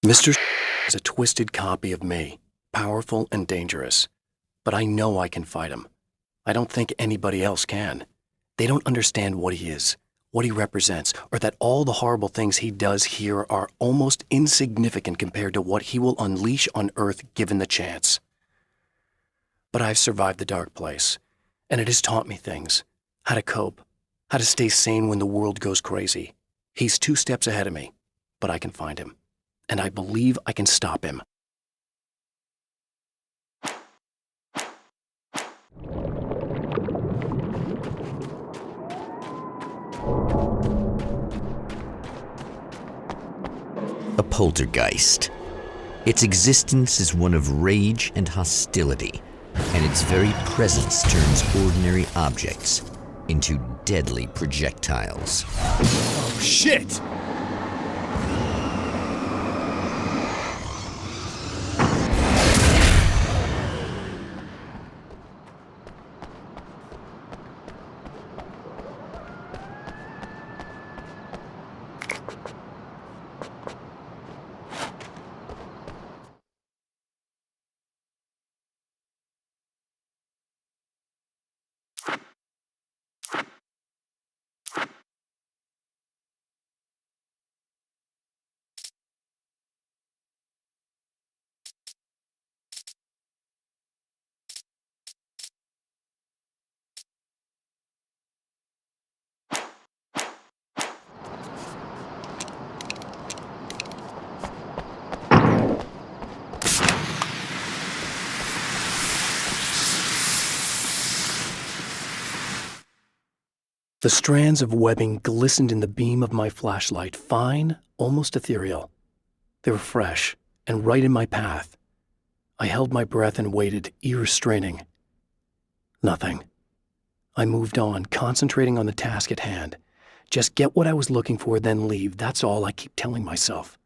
Mr. is a twisted copy of me, powerful and dangerous. But I know I can fight him. I don't think anybody else can. They don't understand what he is, what he represents, or that all the horrible things he does here are almost insignificant compared to what he will unleash on Earth given the chance. But I've survived the dark place, and it has taught me things. How to cope, how to stay sane when the world goes crazy. He's 2 steps ahead of me, but I can find him. And I believe I can stop him. A poltergeist. Its existence is one of rage and hostility, and its very presence turns ordinary objects into deadly projectiles. Oh, shit! The strands of webbing glistened in the beam of my flashlight, fine, almost ethereal. They were fresh and right in my path. I held my breath and waited, ears straining. Nothing. I moved on, concentrating on the task at hand. Just get what I was looking for, then leave. That's all I keep telling myself.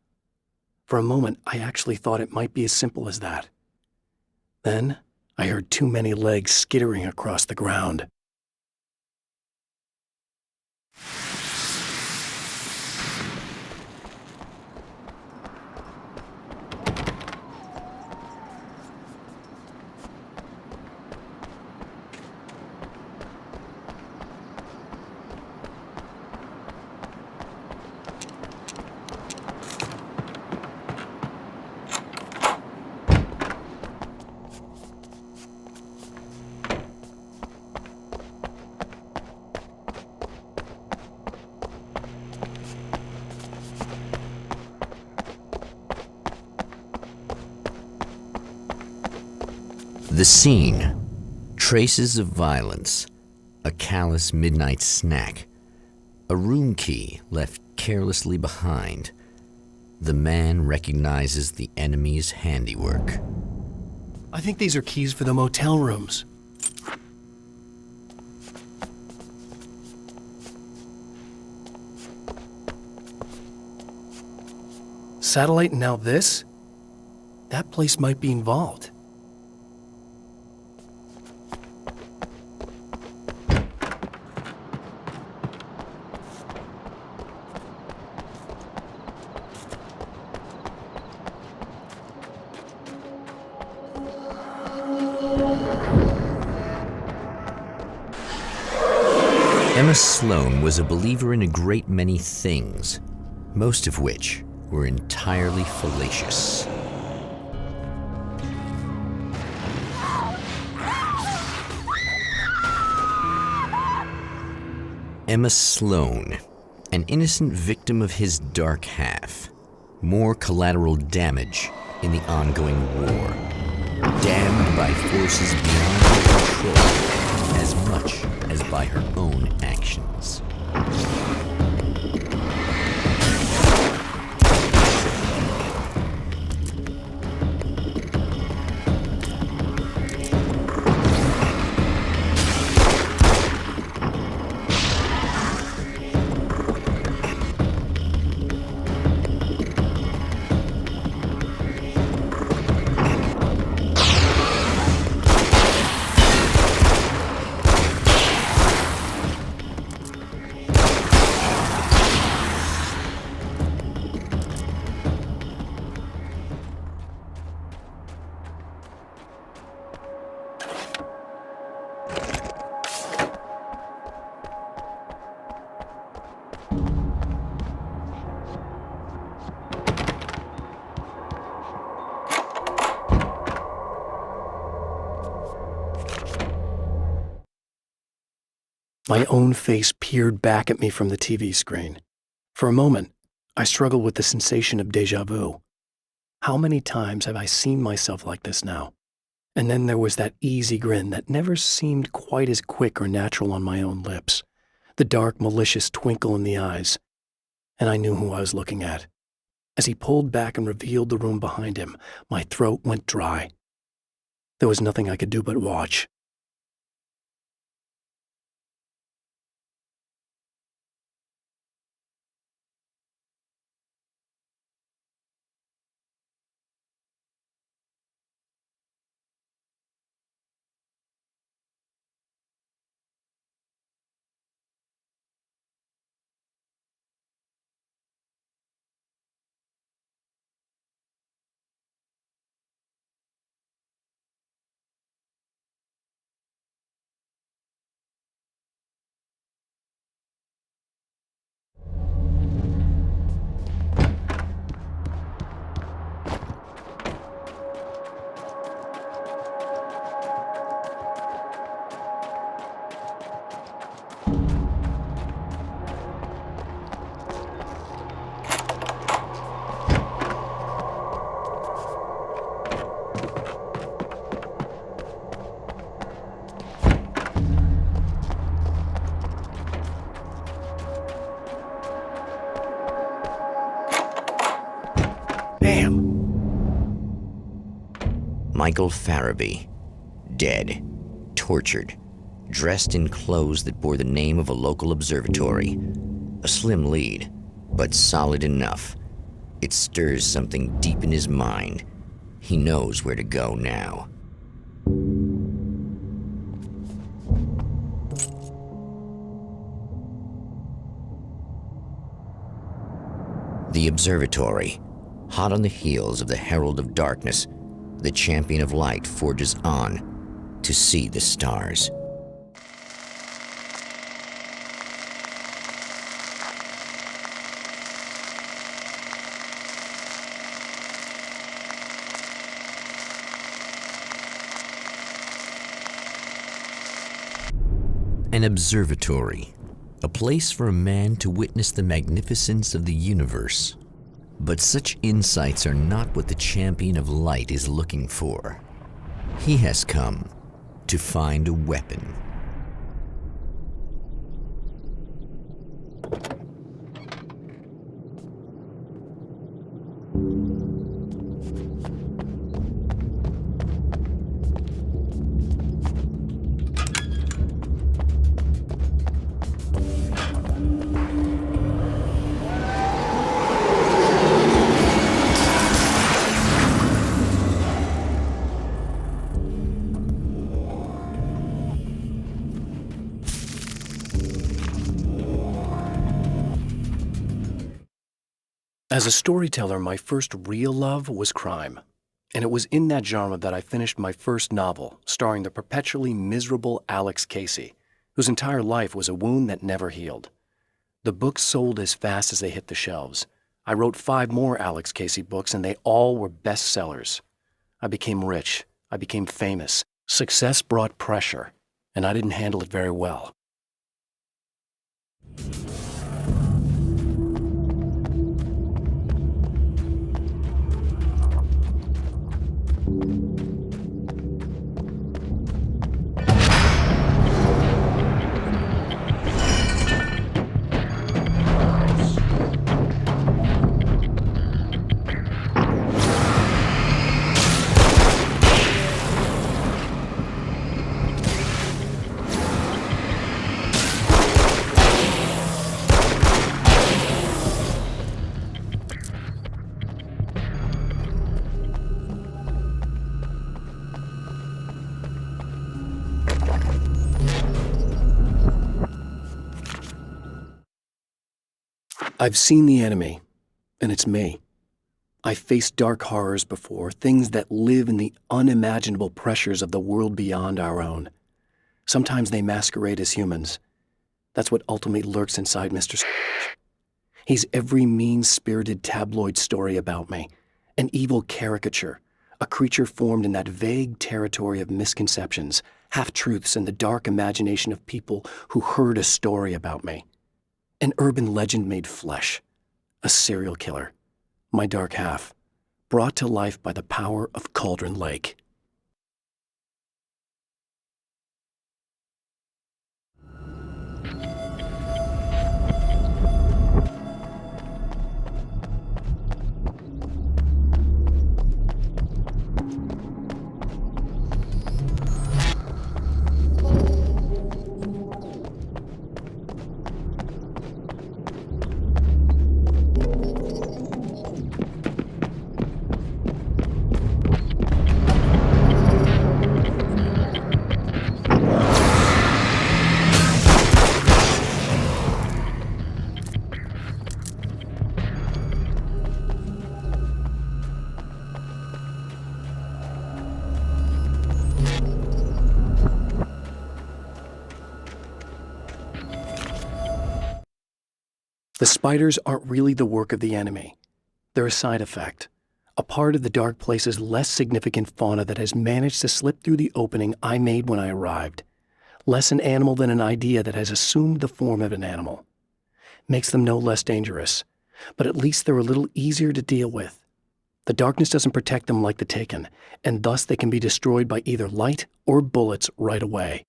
For a moment, I actually thought it might be as simple as that. Then, I heard too many legs skittering across the ground. The scene. Traces of violence. A callous midnight snack. A room key left carelessly behind. The man recognizes the enemy's handiwork. I think these are keys for the motel rooms. Satellite and now this? That place might be involved. Emma Sloan was a believer in a great many things, most of which were entirely fallacious. Emma Sloan, an innocent victim of his dark half. More collateral damage in the ongoing war. Damned by forces beyond her control as much as by her own actions. My own face peered back at me from the TV screen. For a moment, I struggled with the sensation of déjà vu. How many times have I seen myself like this now? And then there was that easy grin that never seemed quite as quick or natural on my own lips, the dark, malicious twinkle in the eyes. And I knew who I was looking at. As he pulled back and revealed the room behind him, my throat went dry. There was nothing I could do but watch. Michael Farabee, dead, tortured, dressed in clothes that bore the name of a local observatory. A slim lead, but solid enough. It stirs something deep in his mind. He knows where to go now. The observatory, hot on the heels of the Herald of Darkness, the champion of light forges on to see the stars. An observatory, a place for a man to witness the magnificence of the universe. But such insights are not what the champion of light is looking for. He has come to find a weapon. As a storyteller, my first real love was crime. And it was in that genre that I finished my first novel, starring the perpetually miserable Alex Casey, whose entire life was a wound that never healed. The books sold as fast as they hit the shelves. I wrote 5 more Alex Casey books, and they all were bestsellers. I became rich. I became famous. Success brought pressure, and I didn't handle it very well. I've seen the enemy, and it's me. I've faced dark horrors before, things that live in the unimaginable pressures of the world beyond our own. Sometimes they masquerade as humans. That's what ultimately lurks inside Mr. He's every mean-spirited tabloid story about me, an evil caricature, a creature formed in that vague territory of misconceptions, half-truths in the dark imagination of people who heard a story about me. An urban legend made flesh. A serial killer. My dark half. Brought to life by the power of Cauldron Lake. The spiders aren't really the work of the enemy. They're a side effect, a part of the dark place's less significant fauna that has managed to slip through the opening I made when I arrived. Less an animal than an idea that has assumed the form of an animal. Makes them no less dangerous, but at least they're a little easier to deal with. The darkness doesn't protect them like the Taken, and thus they can be destroyed by either light or bullets right away.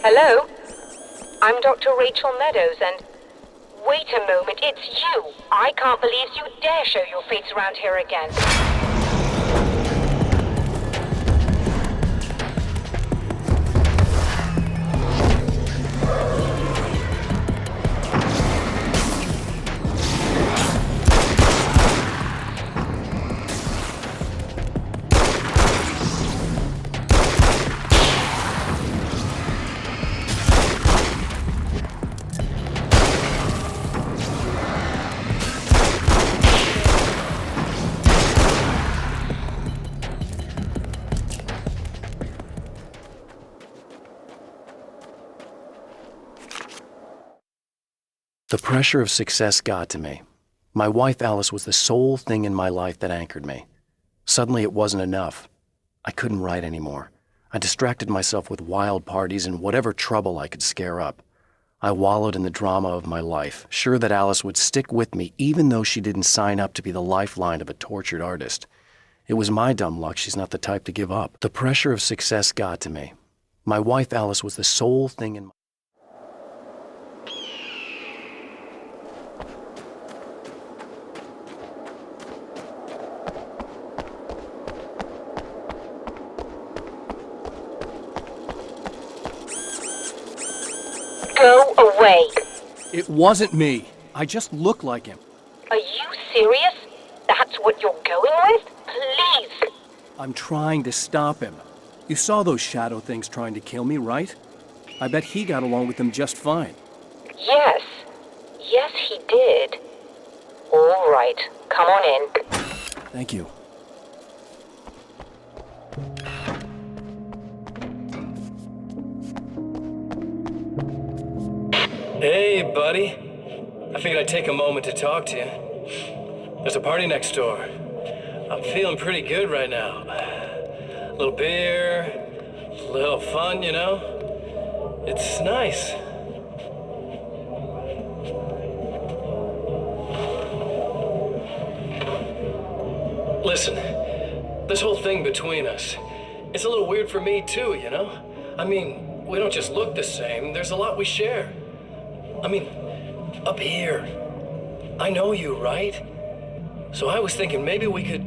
Hello? I'm Dr. Rachel Meadows, and... Wait a moment, it's you! I can't believe you dare show your face around here again. The pressure of success got to me. My wife Alice was the sole thing in my life that anchored me. Suddenly it wasn't enough. I couldn't write anymore. I distracted myself with wild parties and whatever trouble I could scare up. I wallowed in the drama of my life, sure that Alice would stick with me even though she didn't sign up to be the lifeline of a tortured artist. It was my dumb luck she's not the type to give up. The pressure of success got to me. My wife Alice was the sole thing in my Go away. It wasn't me. I just look like him. Are you serious? That's what you're going with? Please. I'm trying to stop him. You saw those shadow things trying to kill me, right? I bet he got along with them just fine. Yes. Yes, he did. All right. Come on in. Thank you. Hey, buddy. I figured I'd take a moment to talk to you. There's a party next door. I'm feeling pretty good right now. A little beer, a little fun, you know? It's nice. Listen, this whole thing between us, it's a little weird for me too, you know? I mean, we don't just look the same, there's a lot we share. I mean, up here. I know you, right? So I was thinking maybe we could...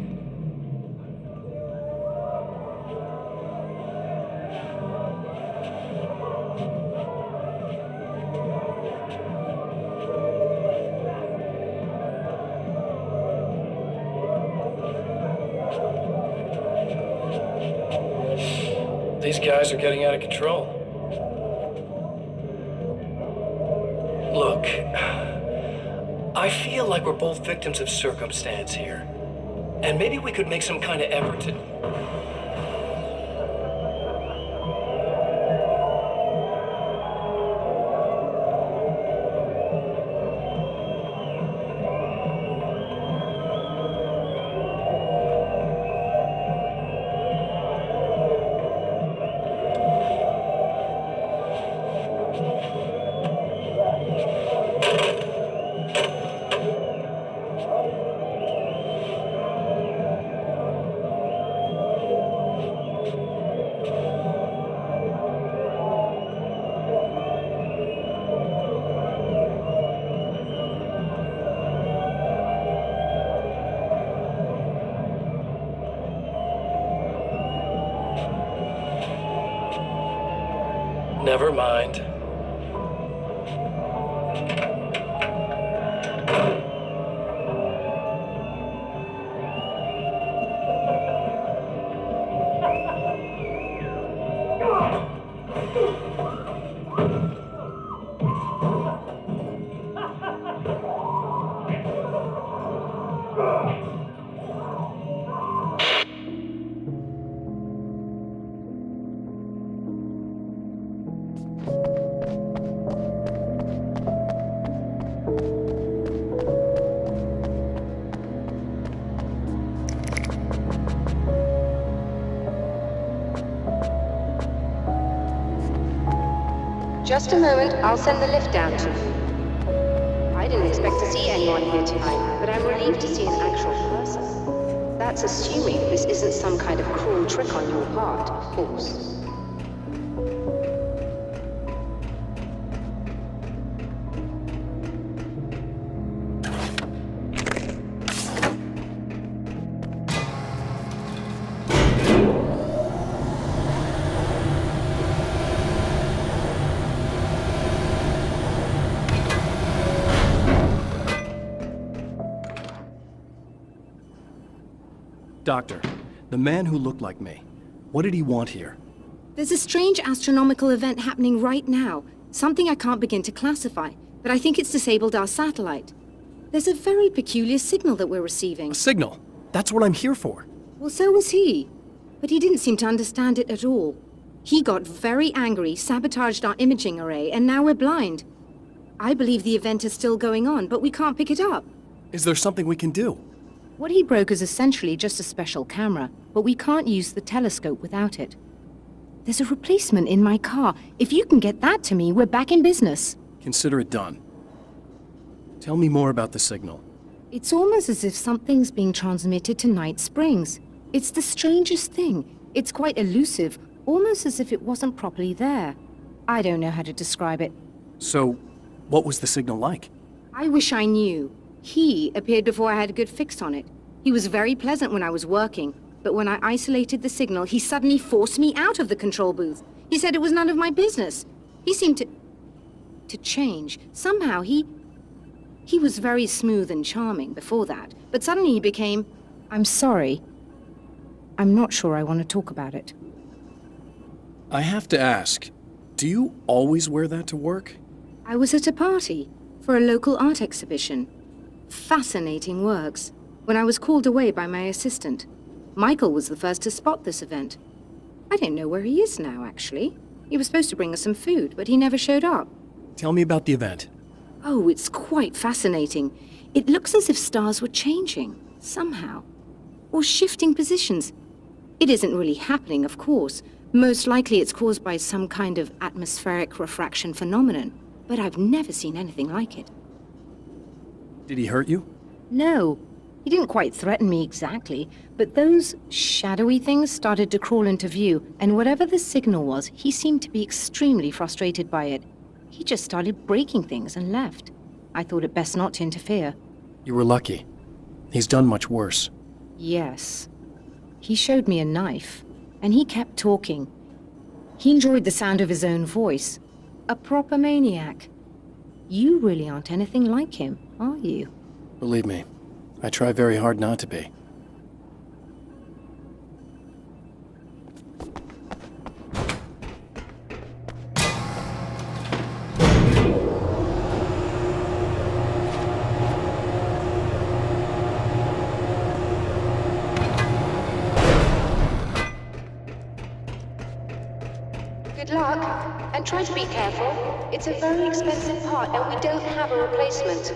These guys are getting out of control. Look, I feel like we're both victims of circumstance here. And maybe we could make some kind of effort to... Never mind. Just a moment, I'll send the lift down to you. I didn't expect to see anyone here tonight, but I'm relieved to see an actual person. That's assuming this isn't some kind of cruel trick on your part, of course. Doctor, the man who looked like me, what did he want here? There's a strange astronomical event happening right now. Something I can't begin to classify, but I think it's disabled our satellite. There's a very peculiar signal that we're receiving. A signal? That's what I'm here for. Well, so was he. But he didn't seem to understand it at all. He got very angry, sabotaged our imaging array, and now we're blind. I believe the event is still going on, but we can't pick it up. Is there something we can do? What he broke is essentially just a special camera, but we can't use the telescope without it. There's a replacement in my car. If you can get that to me, we're back in business. Consider it done. Tell me more about the signal. It's almost as if something's being transmitted to Night Springs. It's the strangest thing. It's quite elusive, almost as if it wasn't properly there. I don't know how to describe it. So, what was the signal like? I wish I knew. He appeared before I had a good fix on it. He was very pleasant when I was working, but when I isolated the signal, he suddenly forced me out of the control booth. He said it was none of my business. He seemed to change. Somehow he was very smooth and charming before that, but suddenly he became, I'm sorry. I'm not sure I want to talk about it. I have to ask, do you always wear that to work? I was at a party for a local art exhibition. Fascinating works, when I was called away by my assistant. Michael was the first to spot this event. I don't know where he is now, actually. He was supposed to bring us some food, but he never showed up. Tell me about the event. Oh, it's quite fascinating. It looks as if stars were changing, somehow. Or shifting positions. It isn't really happening, of course. Most likely it's caused by some kind of atmospheric refraction phenomenon, but I've never seen anything like it. Did he hurt you? No. He didn't quite threaten me exactly, but those shadowy things started to crawl into view, and whatever the signal was, he seemed to be extremely frustrated by it. He just started breaking things and left. I thought it best not to interfere. You were lucky. He's done much worse. Yes. He showed me a knife, and he kept talking. He enjoyed the sound of his own voice. A proper maniac. You really aren't anything like him, are you? Believe me, I try very hard not to be. Good luck, and try to be careful. It's a very expensive part, and we don't have a replacement.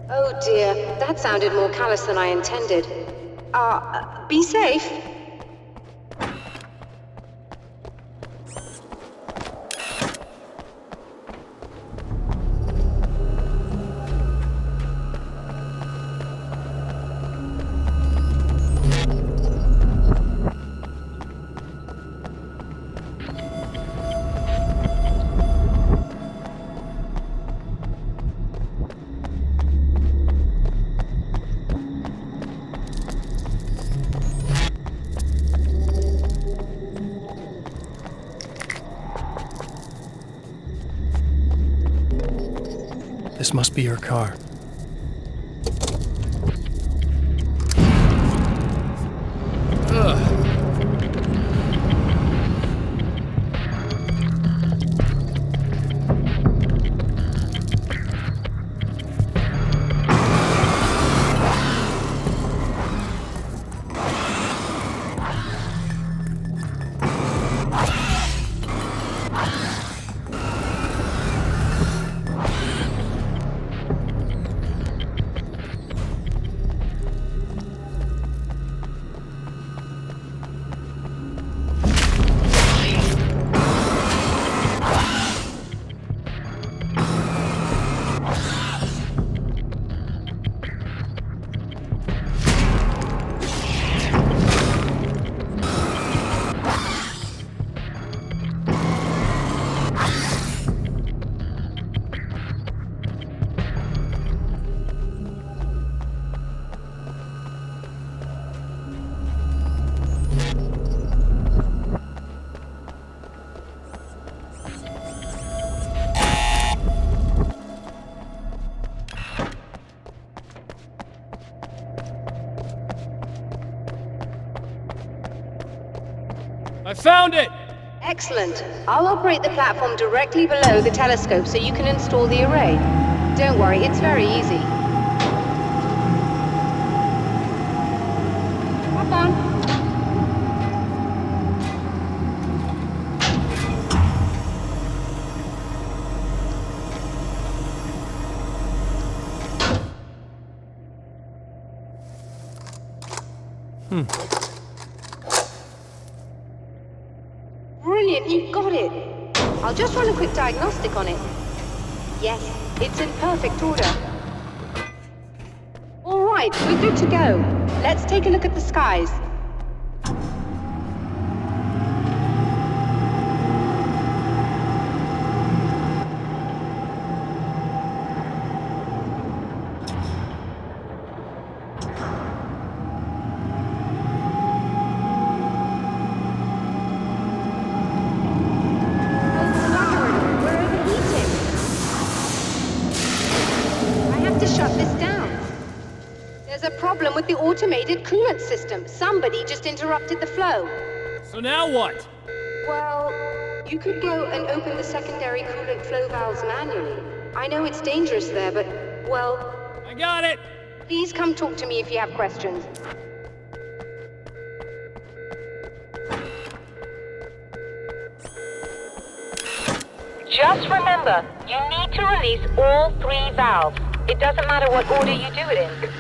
Oh dear, that sounded more callous than I intended. Be safe. This must be your car. I found it! Excellent. I'll operate the platform directly below the telescope so you can install the array. Don't worry, it's very easy. Hop on. Brilliant, you've got it. I'll just run a quick diagnostic on it. Yes, it's in perfect order. All right, we're good to go. Let's take a look at the skies. With the automated coolant system. Somebody just interrupted the flow. So now what? Well, you could go and open the secondary coolant flow valves manually. I know it's dangerous there, but, well... I got it! Please come talk to me if you have questions. Just remember, you need to release all 3 valves. It doesn't matter what order you do it in.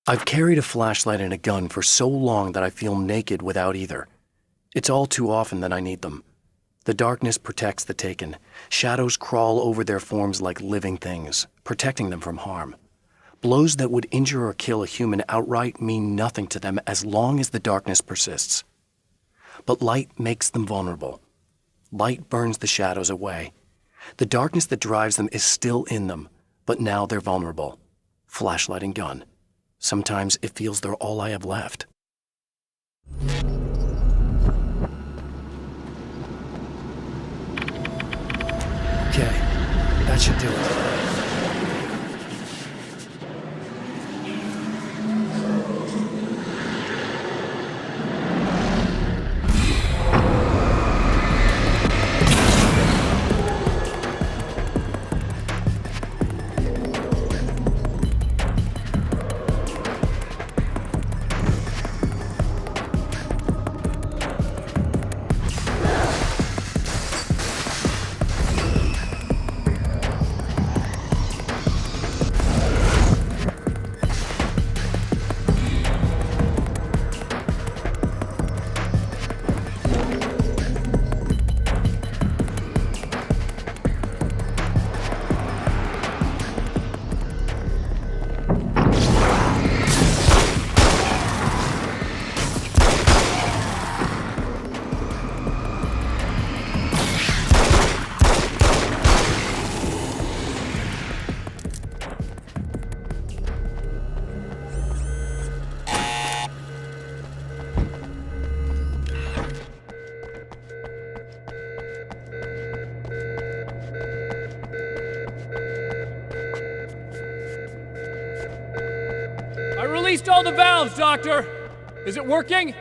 I've carried a flashlight and a gun for so long that I feel naked without either. It's all too often that I need them. The darkness protects the taken. Shadows crawl over their forms like living things, protecting them from harm. Blows that would injure or kill a human outright mean nothing to them as long as the darkness persists. But light makes them vulnerable. Light burns the shadows away. The darkness that drives them is still in them, but now they're vulnerable. Flashlight and gun. Sometimes it feels they're all I have left. Okay, that should do it. I released all the valves, Doctor! Is it working?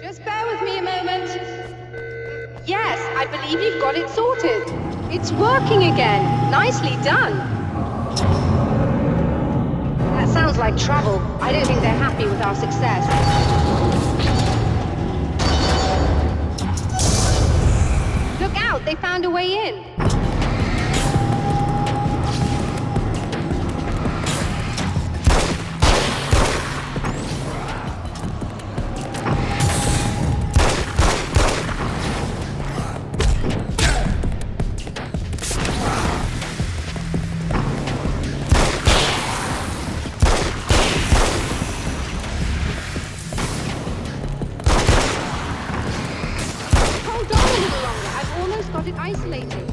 Just bear with me a moment. Yes, I believe you've got it sorted. It's working again. Nicely done. That sounds like trouble. I don't think they're happy with our success. Look out, they found a way in. Isolated.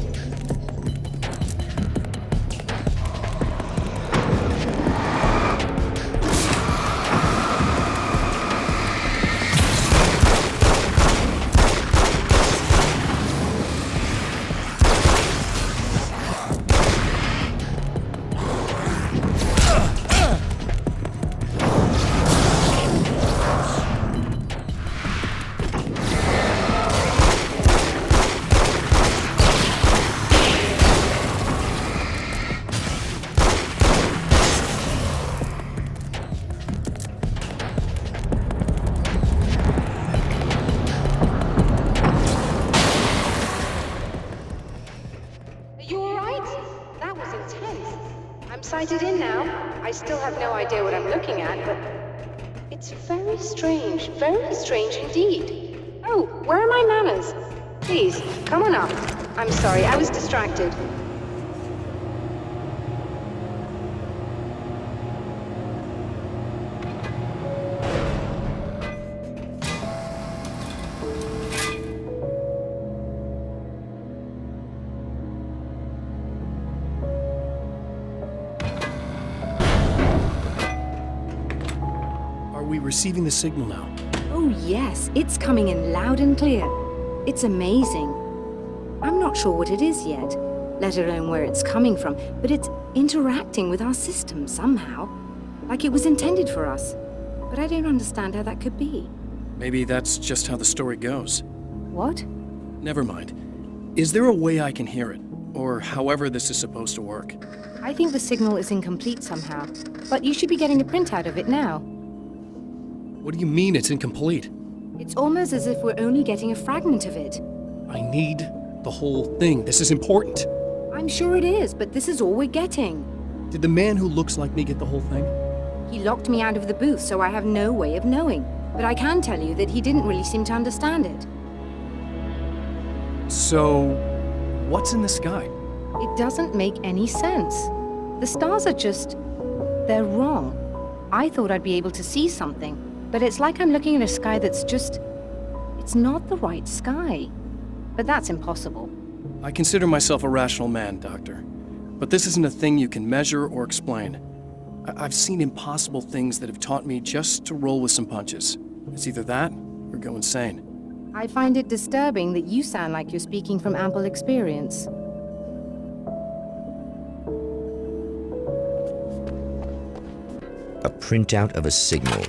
Sighted in now. I still have no idea what I'm looking at, but it's very strange indeed. Oh, where are my manners? Please, come on up. I'm sorry, I was distracted. Are we receiving the signal now? Oh yes, it's coming in loud and clear. It's amazing. I'm not sure what it is yet, let alone where it's coming from, but it's interacting with our system somehow, like it was intended for us. But I don't understand how that could be. Maybe that's just how the story goes. What? Never mind. Is there a way I can hear it? Or however this is supposed to work? I think the signal is incomplete somehow, but you should be getting a printout of it now. What do you mean it's incomplete? It's almost as if we're only getting a fragment of it. I need the whole thing. This is important. I'm sure it is, but this is all we're getting. Did the man who looks like me get the whole thing? He locked me out of the booth, so I have no way of knowing. But I can tell you that he didn't really seem to understand it. So, what's in the sky? It doesn't make any sense. The stars are just... they're wrong. I thought I'd be able to see something, but it's like I'm looking at a sky that's just... it's not the right sky. But that's impossible. I consider myself a rational man, Doctor. But this isn't a thing you can measure or explain. I've seen impossible things that have taught me just to roll with some punches. It's either that, or go insane. I find it disturbing that you sound like you're speaking from ample experience. A printout of a signal.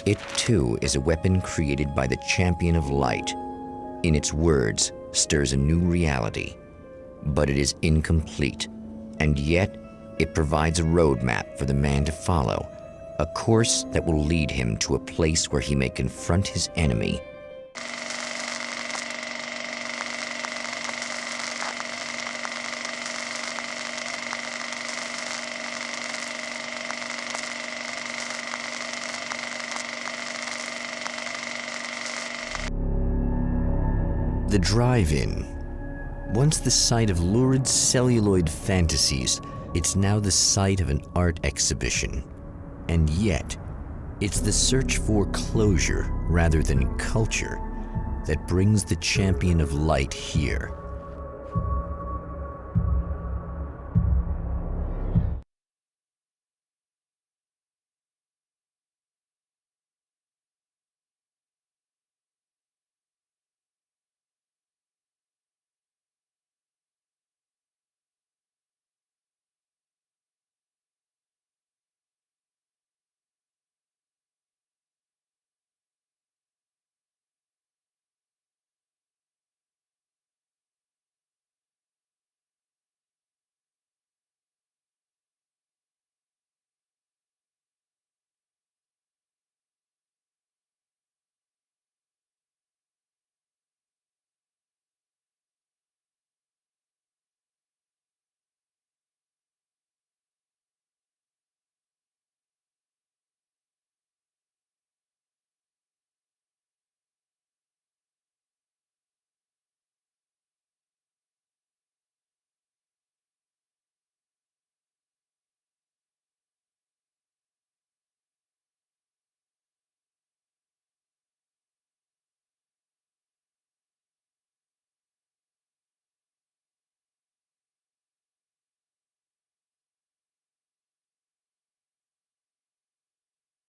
It too is a weapon created by the champion of light. In its words, stirs a new reality. But it is incomplete, and yet it provides a roadmap for the man to follow, a course that will lead him to a place where he may confront his enemy. The drive-in. Once the site of lurid celluloid fantasies, it's now the site of an art exhibition. And yet, it's the search for closure rather than culture that brings the champion of light here.